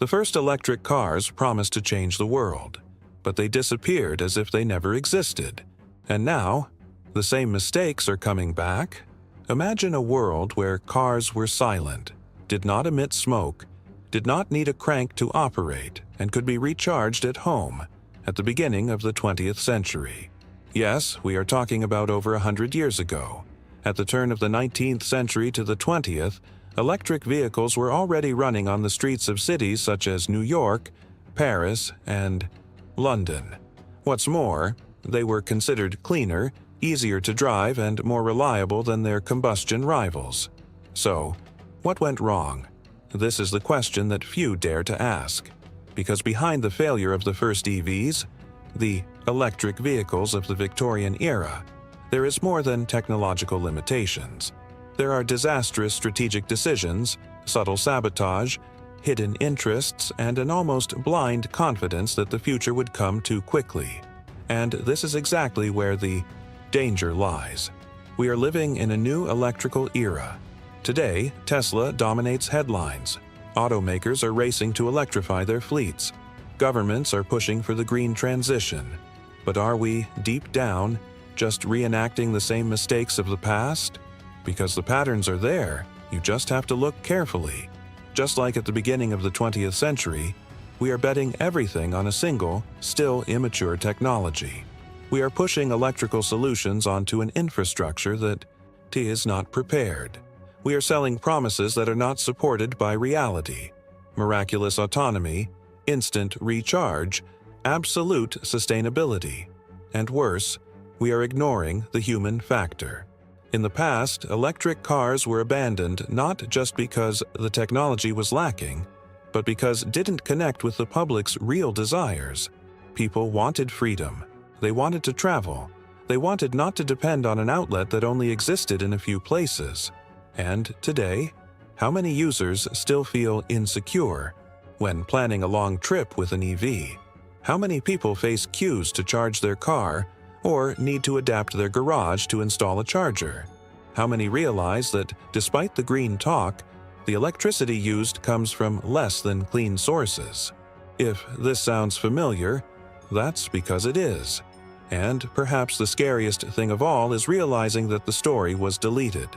The first electric cars promised to change the world, but they disappeared as if they never existed. And now, the same mistakes are coming back. Imagine a world where cars were silent, did not emit smoke, did not need a crank to operate, and could be recharged at home at the beginning of the 20th century. Yes, we are talking about over 100 years ago. At the turn of the 19th century to the 20th, electric vehicles were already running on the streets of cities such as New York, Paris, and London. What's more, they were considered cleaner, easier to drive, and more reliable than their combustion rivals. So, what went wrong? This is the question that few dare to ask, because behind the failure of the first EVs, the electric vehicles of the Victorian era, there is more than technological limitations. There are disastrous strategic decisions, subtle sabotage, hidden interests, and an almost blind confidence that the future would come too quickly. And this is exactly where the danger lies. We are living in a new electrical era. Today, Tesla dominates headlines. Automakers are racing to electrify their fleets. Governments are pushing for the green transition. But are we, deep down, just reenacting the same mistakes of the past? Because the patterns are there, you just have to look carefully. Just like at the beginning of the 20th century, we are betting everything on a single, still immature technology. We are pushing electrical solutions onto an infrastructure that is not prepared. We are selling promises that are not supported by reality. Miraculous autonomy, instant recharge, absolute sustainability. And worse, we are ignoring the human factor. In the past, electric cars were abandoned not just because the technology was lacking, but because it didn't connect with the public's real desires. People wanted freedom. They wanted to travel. They wanted not to depend on an outlet that only existed in a few places. And today, how many users still feel insecure when planning a long trip with an EV? How many people face queues to charge their car or need to adapt their garage to install a charger? How many realize that, despite the green talk, the electricity used comes from less than clean sources? If this sounds familiar, that's because it is. And perhaps the scariest thing of all is realizing that the story was deleted.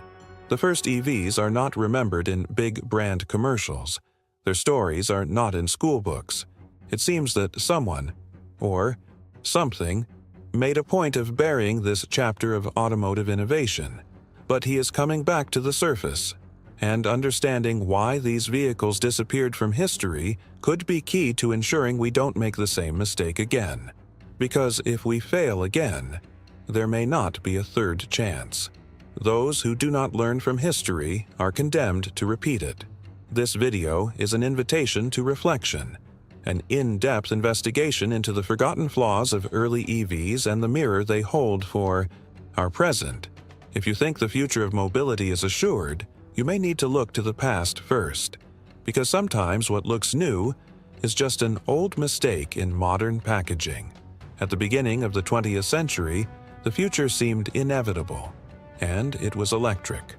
The first EVs are not remembered in big brand commercials. Their stories are not in school books. It seems that someone, or something, made a point of burying this chapter of automotive innovation. But he is coming back to the surface, and understanding why these vehicles disappeared from history could be key to ensuring we don't make the same mistake again. Because if we fail again, there may not be a third chance. Those who do not learn from history are condemned to repeat it. This video is an invitation to reflection, an in-depth investigation into the forgotten flaws of early EVs and the mirror they hold for our present. If you think the future of mobility is assured, you may need to look to the past first, because sometimes what looks new is just an old mistake in modern packaging. At the beginning of the 20th century, the future seemed inevitable, and it was electric.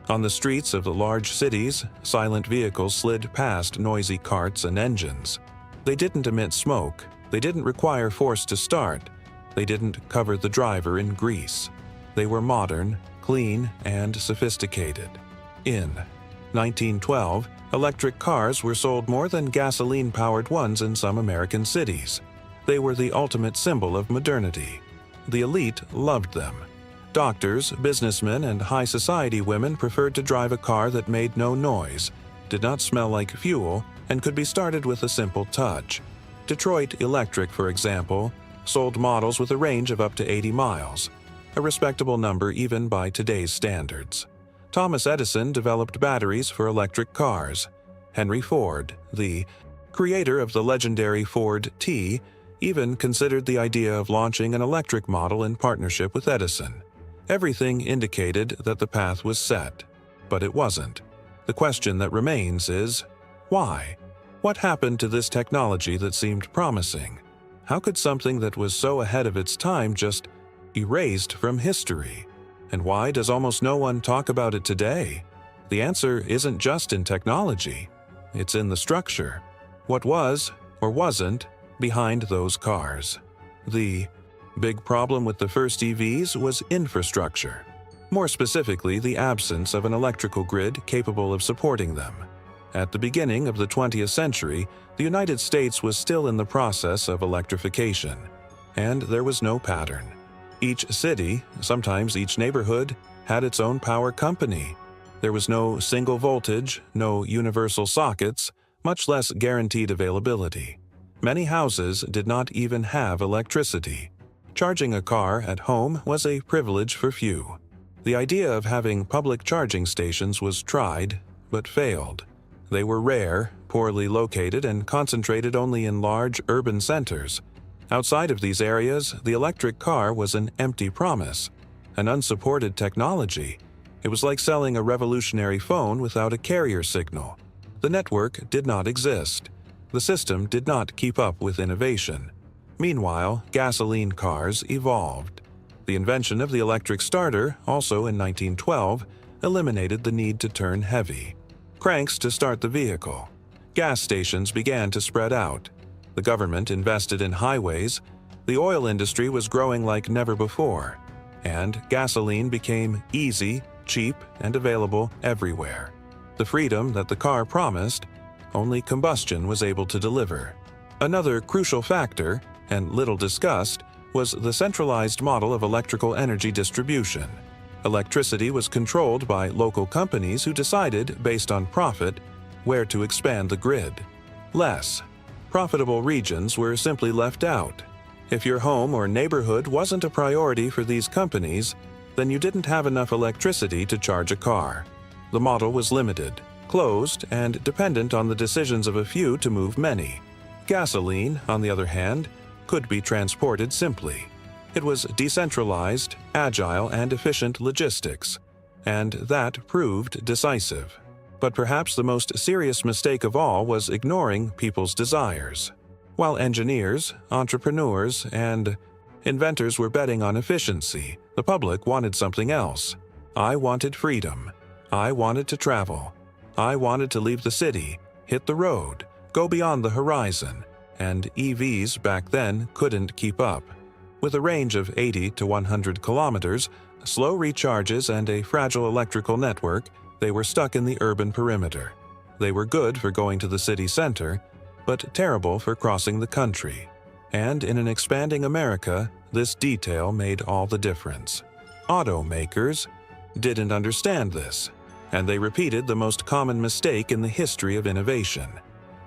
On the streets of the large cities, silent vehicles slid past noisy carts and engines. They didn't emit smoke, they didn't require force to start, they didn't cover the driver in grease. They were modern, clean, and sophisticated. In 1912, electric cars were sold more than gasoline-powered ones in some American cities. They were the ultimate symbol of modernity. The elite loved them. Doctors, businessmen, and high society women preferred to drive a car that made no noise, did not smell like fuel, and could be started with a simple touch. Detroit Electric, for example, sold models with a range of up to 80 miles, a respectable number even by today's standards. Thomas Edison developed batteries for electric cars. Henry Ford, the creator of the legendary Ford T, even considered the idea of launching an electric model in partnership with Edison. Everything indicated that the path was set, but it wasn't. The question that remains is, why? What happened to this technology that seemed promising? How could something that was so ahead of its time just erased from history? And why does almost no one talk about it today? The answer isn't just in technology, it's in the structure. What was, or wasn't, behind those cars? The big problem with the first EVs was infrastructure. More specifically, the absence of an electrical grid capable of supporting them. At the beginning of the 20th century, the United States was still in the process of electrification, and there was no pattern. Each city, sometimes each neighborhood, had its own power company. There was no single voltage, no universal sockets, much less guaranteed availability. Many houses did not even have electricity. Charging a car at home was a privilege for few. The idea of having public charging stations was tried, but failed. They were rare, poorly located, and concentrated only in large urban centers. Outside of these areas, the electric car was an empty promise, an unsupported technology. It was like selling a revolutionary phone without a carrier signal. The network did not exist. The system did not keep up with innovation. Meanwhile, gasoline cars evolved. The invention of the electric starter, also in 1912, eliminated the need to turn heavy. Cranks to start the vehicle. Gas stations began to spread out. The government invested in highways. The oil industry was growing like never before. And gasoline became easy, cheap, and available everywhere. The freedom that the car promised, only combustion was able to deliver. Another crucial factor, and little discussed, was the centralized model of electrical energy distribution. Electricity was controlled by local companies who decided, based on profit, where to expand the grid. Less profitable regions were simply left out. If your home or neighborhood wasn't a priority for these companies, then you didn't have enough electricity to charge a car. The model was limited, closed, and dependent on the decisions of a few to move many. Gasoline, on the other hand, could be transported simply. It was decentralized, agile, and efficient logistics, and that proved decisive. But perhaps the most serious mistake of all was ignoring people's desires. While engineers, entrepreneurs, and inventors were betting on efficiency, the public wanted something else. I wanted freedom. I wanted to travel. I wanted to leave the city, hit the road, go beyond the horizon, and EVs back then couldn't keep up. With a range of 80 to 100 kilometers, slow recharges, and a fragile electrical network, they were stuck in the urban perimeter. They were good for going to the city center, but terrible for crossing the country. And in an expanding America, this detail made all the difference. Automakers didn't understand this, and they repeated the most common mistake in the history of innovation: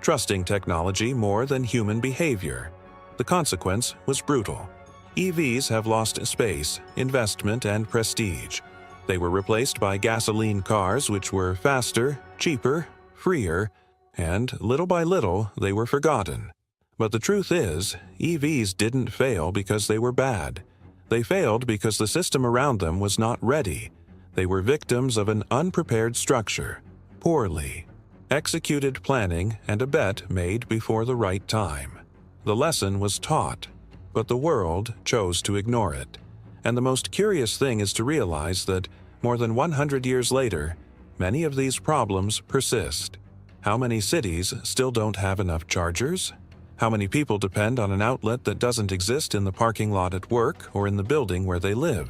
trusting technology more than human behavior. The consequence was brutal. EVs have lost space, investment, and prestige. They were replaced by gasoline cars, which were faster, cheaper, freer, and little by little they were forgotten. But the truth is, EVs didn't fail because they were bad. They failed because the system around them was not ready. They were victims of an unprepared structure, poorly executed planning, and a bet made before the right time. The lesson was taught, but the world chose to ignore it. And the most curious thing is to realize that, more than 100 years later, many of these problems persist. How many cities still don't have enough chargers? How many people depend on an outlet that doesn't exist in the parking lot at work or in the building where they live?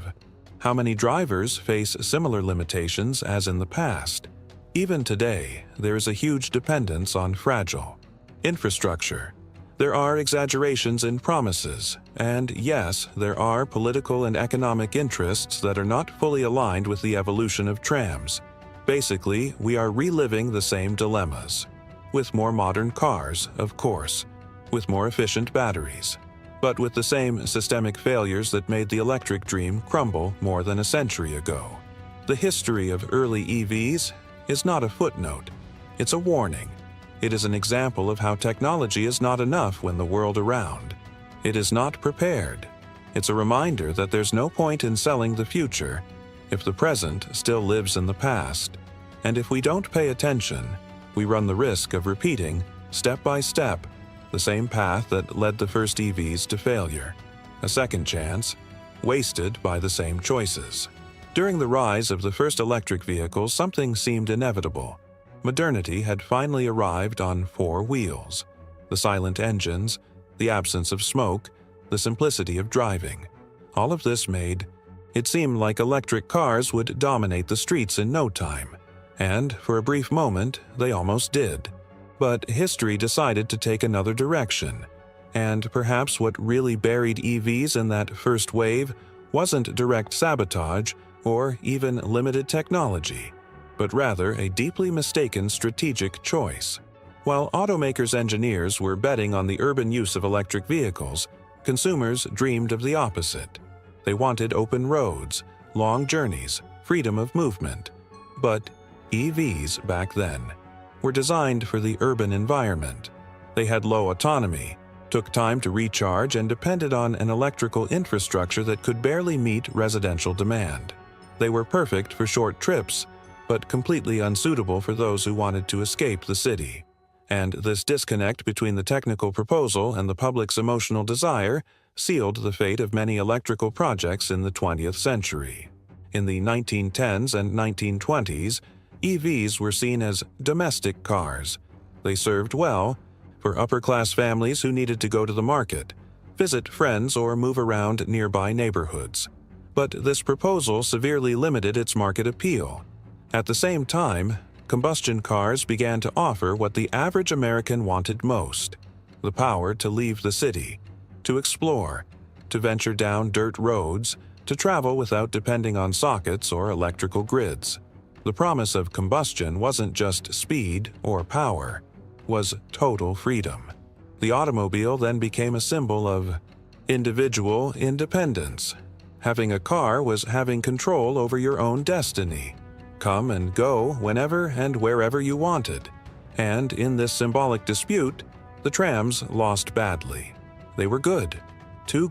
How many drivers face similar limitations as in the past? Even today, there is a huge dependence on fragile infrastructure. There are exaggerations in promises, and yes, there are political and economic interests that are not fully aligned with the evolution of trams. Basically, we are reliving the same dilemmas. With more modern cars, of course. With more efficient batteries. But with the same systemic failures that made the electric dream crumble more than a century ago. The history of early EVs is not a footnote. It's a warning. It is an example of how technology is not enough when the world around. It is not prepared. It's a reminder that there's no point in selling the future if the present still lives in the past. And if we don't pay attention, we run the risk of repeating, step by step, the same path that led the first EVs to failure. A second chance, wasted by the same choices. During the rise of the first electric vehicles, something seemed inevitable. Modernity had finally arrived on 4 wheels. The silent engines, the absence of smoke, the simplicity of driving. All of this made it seem like electric cars would dominate the streets in no time. And for a brief moment, they almost did. But history decided to take another direction. And perhaps what really buried EVs in that first wave wasn't direct sabotage or even limited technology, but rather a deeply mistaken strategic choice. While automakers' engineers were betting on the urban use of electric vehicles, consumers dreamed of the opposite. They wanted open roads, long journeys, freedom of movement. But EVs back then were designed for the urban environment. They had low autonomy, took time to recharge, and depended on an electrical infrastructure that could barely meet residential demand. They were perfect for short trips, but completely unsuitable for those who wanted to escape the city. And this disconnect between the technical proposal and the public's emotional desire sealed the fate of many electrical projects in the 20th century. In the 1910s and 1920s, EVs were seen as domestic cars. They served well for upper-class families who needed to go to the market, visit friends, or move around nearby neighborhoods. But this proposal severely limited its market appeal. At the same time, combustion cars began to offer what the average American wanted most: the power to leave the city, to explore, to venture down dirt roads, to travel without depending on sockets or electrical grids. The promise of combustion wasn't just speed or power, was total freedom. The automobile then became a symbol of individual independence. Having a car was having control over your own destiny. Come and go whenever and wherever you wanted. And in this symbolic dispute, the trams lost badly. They were good, too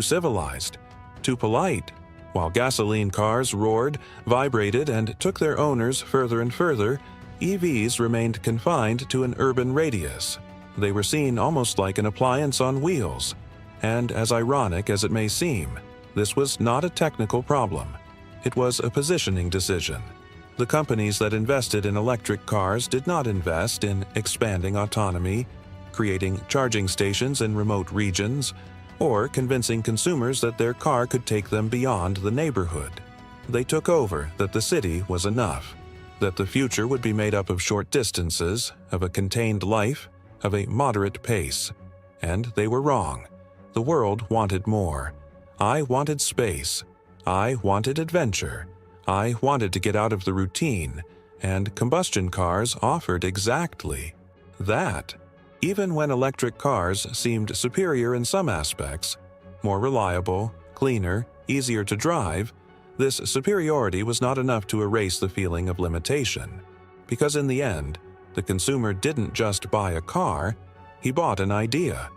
civilized, too polite. While gasoline cars roared, vibrated, and took their owners further and further, EVs remained confined to an urban radius. They were seen almost like an appliance on wheels. And as ironic as it may seem, this was not a technical problem. It was a positioning decision. The companies that invested in electric cars did not invest in expanding autonomy, creating charging stations in remote regions, or convincing consumers that their car could take them beyond the neighborhood. They took over that the city was enough, that the future would be made up of short distances, of a contained life, of a moderate pace. And they were wrong. The world wanted more. I wanted space. I wanted adventure. I wanted to get out of the routine, and combustion cars offered exactly that. Even when electric cars seemed superior in some aspects, more reliable, cleaner, easier to drive, this superiority was not enough to erase the feeling of limitation. Because in the end, the consumer didn't just buy a car, he bought an idea,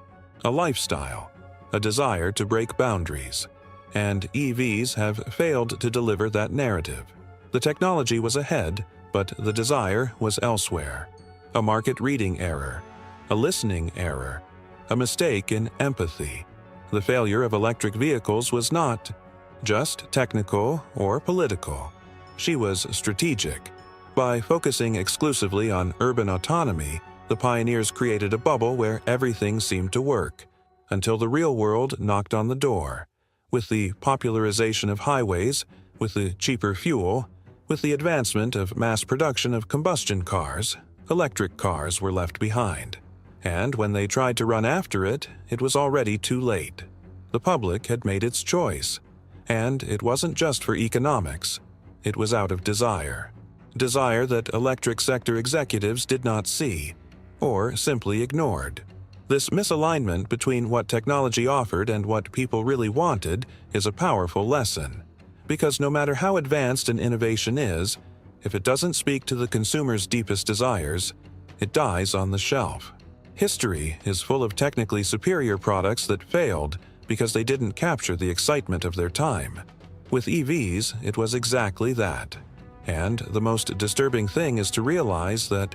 a lifestyle, a desire to break boundaries. And EVs have failed to deliver that narrative. The technology was ahead, but the desire was elsewhere. A market reading error, a listening error, a mistake in empathy. The failure of electric vehicles was not just technical or political. She was strategic. By focusing exclusively on urban autonomy, the pioneers created a bubble where everything seemed to work, until the real world knocked on the door. With the popularization of highways, with the cheaper fuel, with the advancement of mass production of combustion cars, electric cars were left behind. And when they tried to run after it, it was already too late. The public had made its choice. And it wasn't just for economics. It was out of desire. Desire that electric sector executives did not see, or simply ignored. This misalignment between what technology offered and what people really wanted is a powerful lesson. Because no matter how advanced an innovation is, if it doesn't speak to the consumer's deepest desires, it dies on the shelf. History is full of technically superior products that failed because they didn't capture the excitement of their time. With EVs, it was exactly that. And the most disturbing thing is to realize that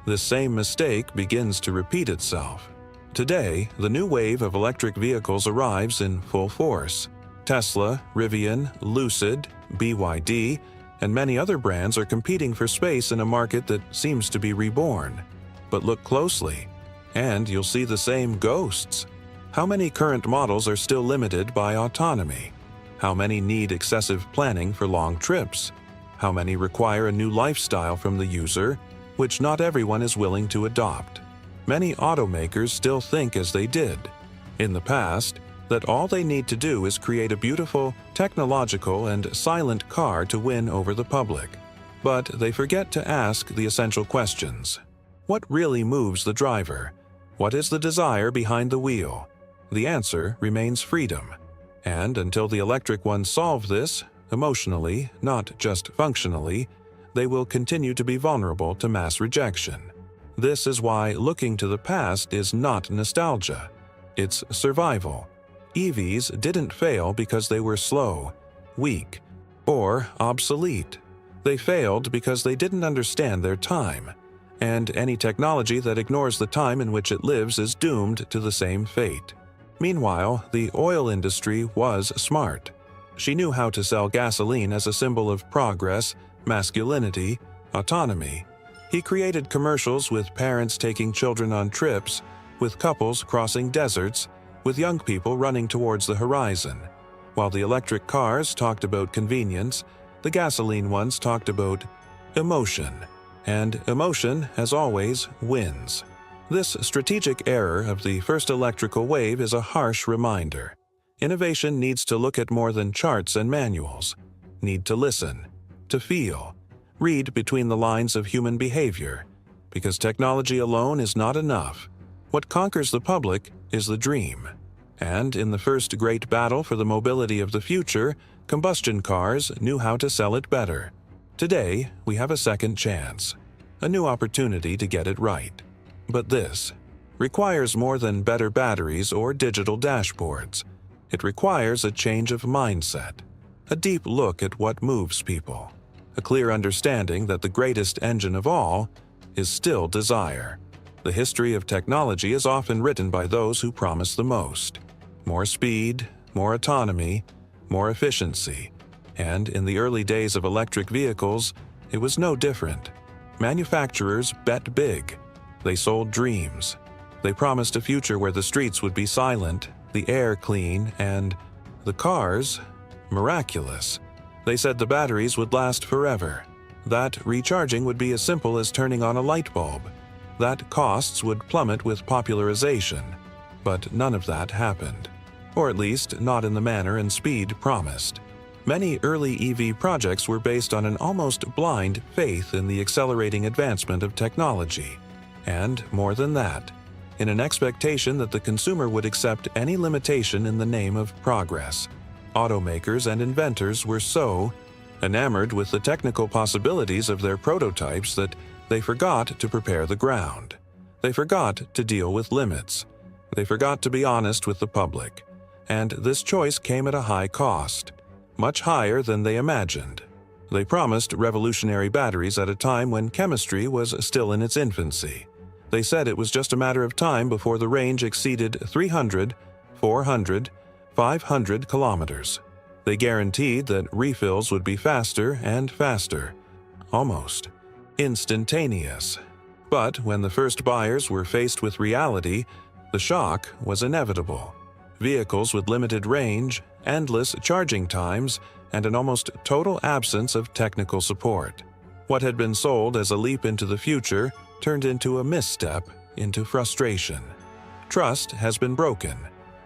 this same mistake begins to repeat itself. Today, the new wave of electric vehicles arrives in full force. Tesla, Rivian, Lucid, BYD, and many other brands are competing for space in a market that seems to be reborn. But look closely. And you'll see the same ghosts. How many current models are still limited by autonomy? How many need excessive planning for long trips? How many require a new lifestyle from the user, which not everyone is willing to adopt? Many automakers still think as they did in the past, that all they need to do is create a beautiful, technological, and silent car to win over the public. But they forget to ask the essential questions. What really moves the driver? What is the desire behind the wheel? The answer remains freedom. And until the electric ones solve this, emotionally, not just functionally, they will continue to be vulnerable to mass rejection. This is why looking to the past is not nostalgia. It's survival. EVs didn't fail because they were slow, weak, or obsolete. They failed because they didn't understand their time. And any technology that ignores the time in which it lives is doomed to the same fate. Meanwhile, the oil industry was smart. She knew how to sell gasoline as a symbol of progress, masculinity, autonomy. He created commercials with parents taking children on trips, with couples crossing deserts, with young people running towards the horizon. While the electric cars talked about convenience, the gasoline ones talked about emotion. And emotion, as always, wins. This strategic error of the first electrical wave is a harsh reminder. Innovation needs to look at more than charts and manuals. Need to listen, to feel, read between the lines of human behavior. Because technology alone is not enough. What conquers the public is the dream. And in the first great battle for the mobility of the future, combustion cars knew how to sell it better. Today, we have a second chance, a new opportunity to get it right. But this requires more than better batteries or digital dashboards. It requires a change of mindset, a deep look at what moves people, a clear understanding that the greatest engine of all is still desire. The history of technology is often written by those who promise the most. More speed, more autonomy, more efficiency. And in the early days of electric vehicles, it was no different. Manufacturers bet big. They sold dreams. They promised a future where the streets would be silent, the air clean, and the cars miraculous. They said the batteries would last forever, that recharging would be as simple as turning on a light bulb, that costs would plummet with popularization. But none of that happened, or at least not in the manner and speed promised. Many early EV projects were based on an almost blind faith in the accelerating advancement of technology. And more than that, in an expectation that the consumer would accept any limitation in the name of progress. Automakers and inventors were so enamored with the technical possibilities of their prototypes that they forgot to prepare the ground. They forgot to deal with limits. They forgot to be honest with the public. And this choice came at a high cost, much higher than they imagined. They promised revolutionary batteries at a time when chemistry was still in its infancy. They said it was just a matter of time before the range exceeded 300, 400, 500 kilometers. They guaranteed that refills would be faster and faster, almost instantaneous. But when the first buyers were faced with reality, the shock was inevitable. Vehicles with limited range, endless charging times, and an almost total absence of technical support. What had been sold as a leap into the future turned into a misstep, into frustration. Trust has been broken,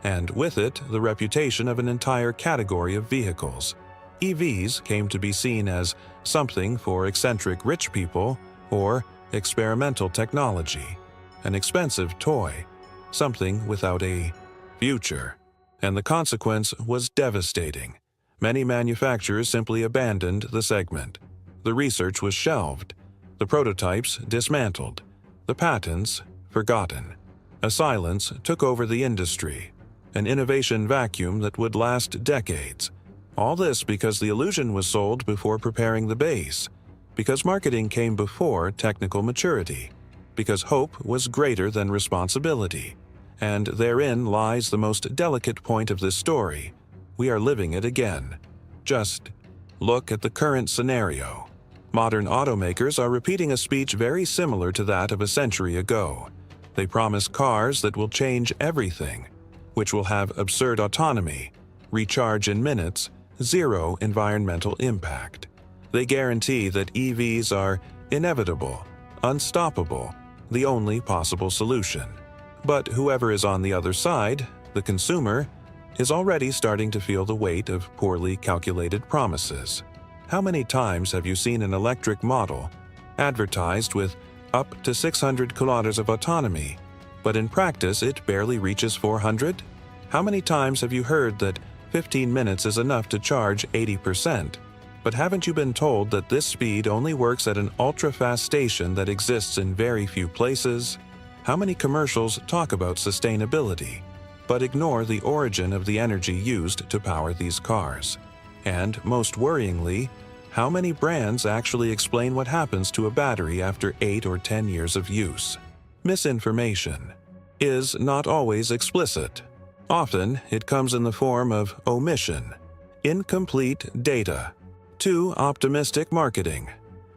and with it, the reputation of an entire category of vehicles. EVs came to be seen as something for eccentric rich people or experimental technology, an expensive toy, something without a future. And the consequence was devastating. Many manufacturers simply abandoned the segment. The research was shelved, the prototypes dismantled, the patents forgotten. A silence took over the industry, an innovation vacuum that would last decades. All this because the illusion was sold before preparing the base, because marketing came before technical maturity, because hope was greater than responsibility. And therein lies the most delicate point of this story. We are living it again. Just look at the current scenario. Modern automakers are repeating a speech very similar to that of a century ago. They promise cars that will change everything, which will have absurd autonomy, recharge in minutes, zero environmental impact. They guarantee that EVs are inevitable, unstoppable, the only possible solution. But whoever is on the other side, the consumer, is already starting to feel the weight of poorly calculated promises. How many times have you seen an electric model advertised with up to 600 kilometers of autonomy, but in practice it barely reaches 400? How many times have you heard that 15 minutes is enough to charge 80%? But haven't you been told that this speed only works at an ultra-fast station that exists in very few places? How many commercials talk about sustainability, but ignore the origin of the energy used to power these cars? And, most worryingly, how many brands actually explain what happens to a battery after 8 or 10 years of use? Misinformation is not always explicit. Often, it comes in the form of omission, incomplete data, too optimistic marketing.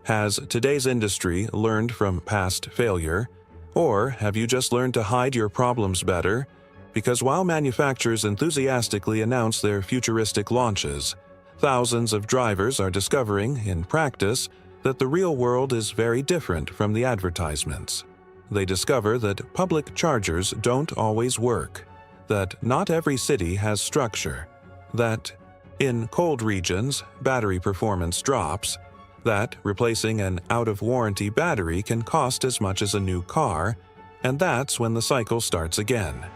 Has today's industry learned from past failure? Or have you just learned to hide your problems better? Because while manufacturers enthusiastically announce their futuristic launches, thousands of drivers are discovering, in practice, that the real world is very different from the advertisements. They discover that public chargers don't always work, that not every city has structure, that in cold regions, battery performance drops, that replacing an out-of-warranty battery can cost as much as a new car, and that's when the cycle starts again.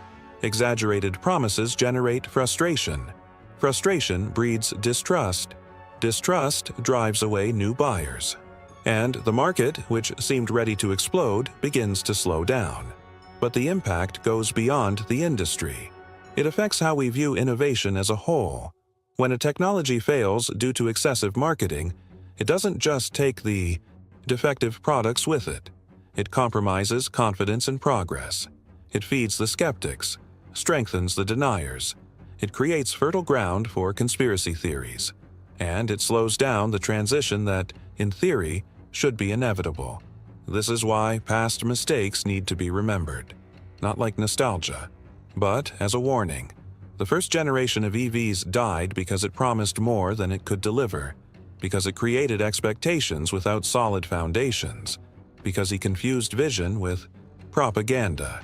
Exaggerated promises generate frustration. Frustration breeds distrust. Distrust drives away new buyers. And the market, which seemed ready to explode, begins to slow down. But the impact goes beyond the industry. It affects how we view innovation as a whole. When a technology fails due to excessive marketing, it doesn't just take the defective products with it. It compromises confidence and progress. It feeds the skeptics, strengthens the deniers. It creates fertile ground for conspiracy theories. And it slows down the transition that, in theory, should be inevitable. This is why past mistakes need to be remembered. Not like nostalgia, but as a warning. The first generation of EVs died because it promised more than it could deliver, because it created expectations without solid foundations, because he confused vision with propaganda.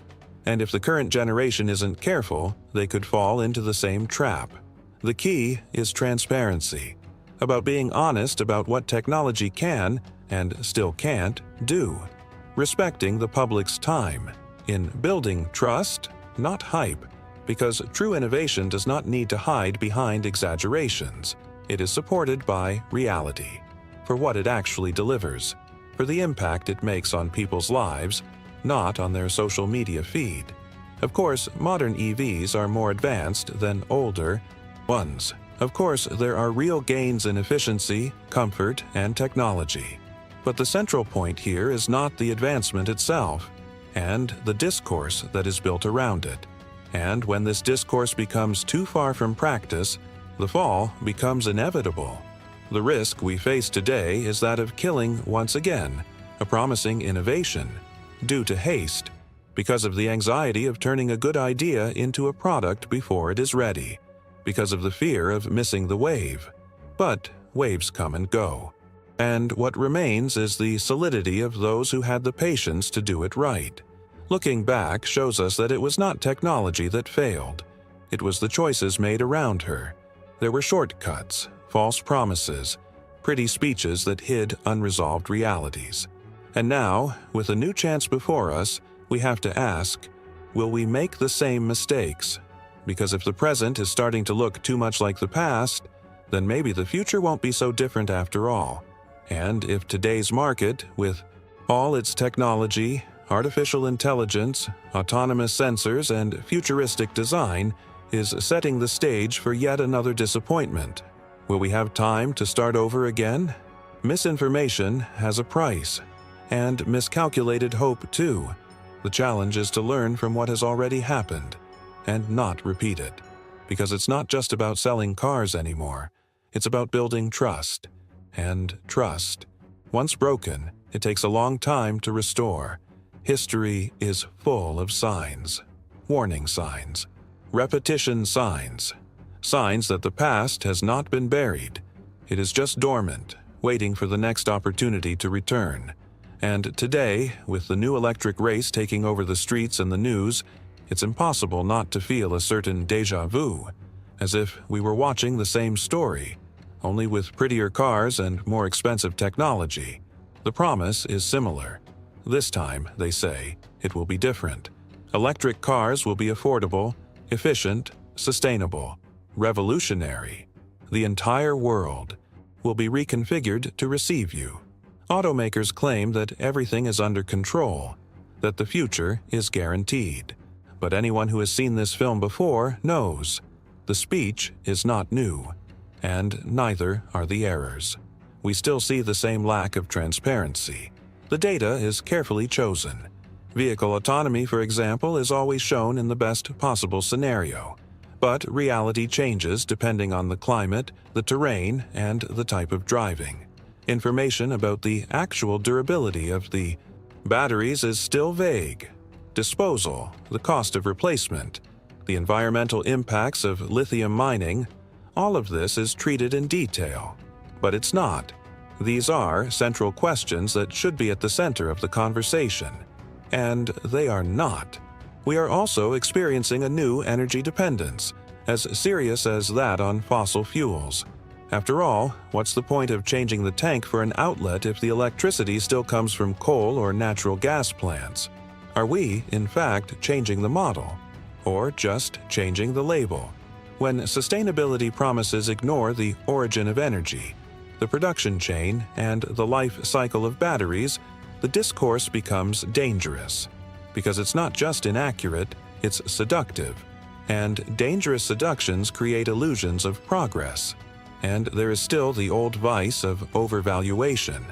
And if the current generation isn't careful, they could fall into the same trap. The key is transparency, about being honest about what technology can, and still can't, do. Respecting the public's time, in building trust, not hype, because true innovation does not need to hide behind exaggerations. It is supported by reality, for what it actually delivers, for the impact it makes on people's lives, not on their social media feed. Of course, modern EVs are more advanced than older ones. Of course, there are real gains in efficiency, comfort, and technology. But the central point here is not the advancement itself, and the discourse that is built around it. And when this discourse becomes too far from practice, the fall becomes inevitable. The risk we face today is that of killing, once again, a promising innovation, due to haste, because of the anxiety of turning a good idea into a product before it is ready, because of the fear of missing the wave. But waves come and go. And what remains is the solidity of those who had the patience to do it right. Looking back shows us that it was not technology that failed. It was the choices made around her. There were shortcuts, false promises, pretty speeches that hid unresolved realities. And now, with a new chance before us, we have to ask, will we make the same mistakes? Because if the present is starting to look too much like the past, then maybe the future won't be so different after all. And if today's market, with all its technology, artificial intelligence, autonomous sensors, and futuristic design, is setting the stage for yet another disappointment, will we have time to start over again? Misinformation has a price, and miscalculated hope too. The challenge is to learn from what has already happened, and not repeat it. Because it's not just about selling cars anymore. It's about building trust. And trust, once broken, it takes a long time to restore. History is full of signs, warning signs, repetition signs, signs that the past has not been buried. It is just dormant, waiting for the next opportunity to return. And today, with the new electric race taking over the streets and the news, it's impossible not to feel a certain déjà vu, as if we were watching the same story, only with prettier cars and more expensive technology. The promise is similar. This time, they say, it will be different. Electric cars will be affordable, efficient, sustainable, revolutionary. The entire world will be reconfigured to receive you. Automakers claim that everything is under control, that the future is guaranteed. But anyone who has seen this film before knows the speech is not new, and neither are the errors. We still see the same lack of transparency. The data is carefully chosen. Vehicle autonomy, for example, is always shown in the best possible scenario. But reality changes depending on the climate, the terrain, and the type of driving. Information about the actual durability of the batteries is still vague. Disposal, the cost of replacement, the environmental impacts of lithium mining, all of this is treated in detail. But it's not. These are central questions that should be at the center of the conversation. And they are not. We are also experiencing a new energy dependence, as serious as that on fossil fuels. After all, what's the point of changing the tank for an outlet if the electricity still comes from coal or natural gas plants? Are we, in fact, changing the model? Or just changing the label? When sustainability promises ignore the origin of energy, the production chain, and the life cycle of batteries, the discourse becomes dangerous. Because it's not just inaccurate, it's seductive. And dangerous seductions create illusions of progress. And there is still the old vice of overvaluation.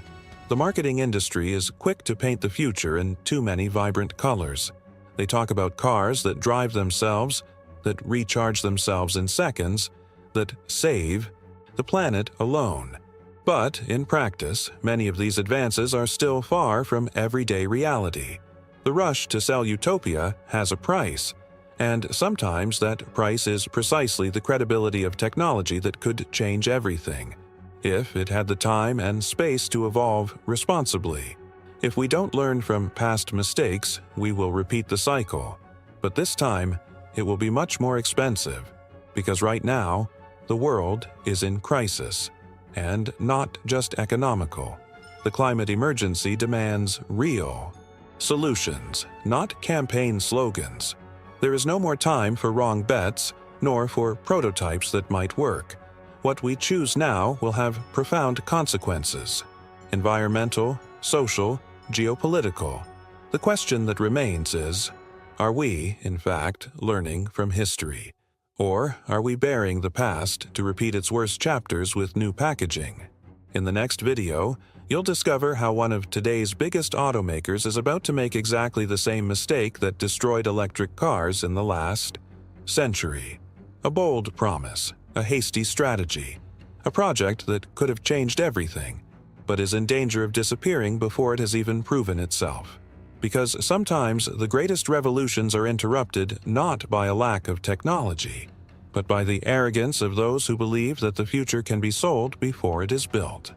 The marketing industry is quick to paint the future in too many vibrant colors. They talk about cars that drive themselves, that recharge themselves in seconds, that save the planet alone. But in practice, many of these advances are still far from everyday reality. The rush to sell utopia has a price, and sometimes that price is precisely the credibility of technology that could change everything, if it had the time and space to evolve responsibly. If we don't learn from past mistakes, we will repeat the cycle. But this time, it will be much more expensive, because right now, the world is in crisis. And not just economical. The climate emergency demands real solutions, not campaign slogans. There is no more time for wrong bets, nor for prototypes that might work. What we choose now will have profound consequences: environmental, social, geopolitical. The question that remains is, are we, in fact, learning from history? Or are we burying the past to repeat its worst chapters with new packaging? In the next video, you'll discover how one of today's biggest automakers is about to make exactly the same mistake that destroyed electric cars in the last century. A bold promise, a hasty strategy, a project that could have changed everything, but is in danger of disappearing before it has even proven itself. Because sometimes the greatest revolutions are interrupted not by a lack of technology, but by the arrogance of those who believe that the future can be sold before it is built.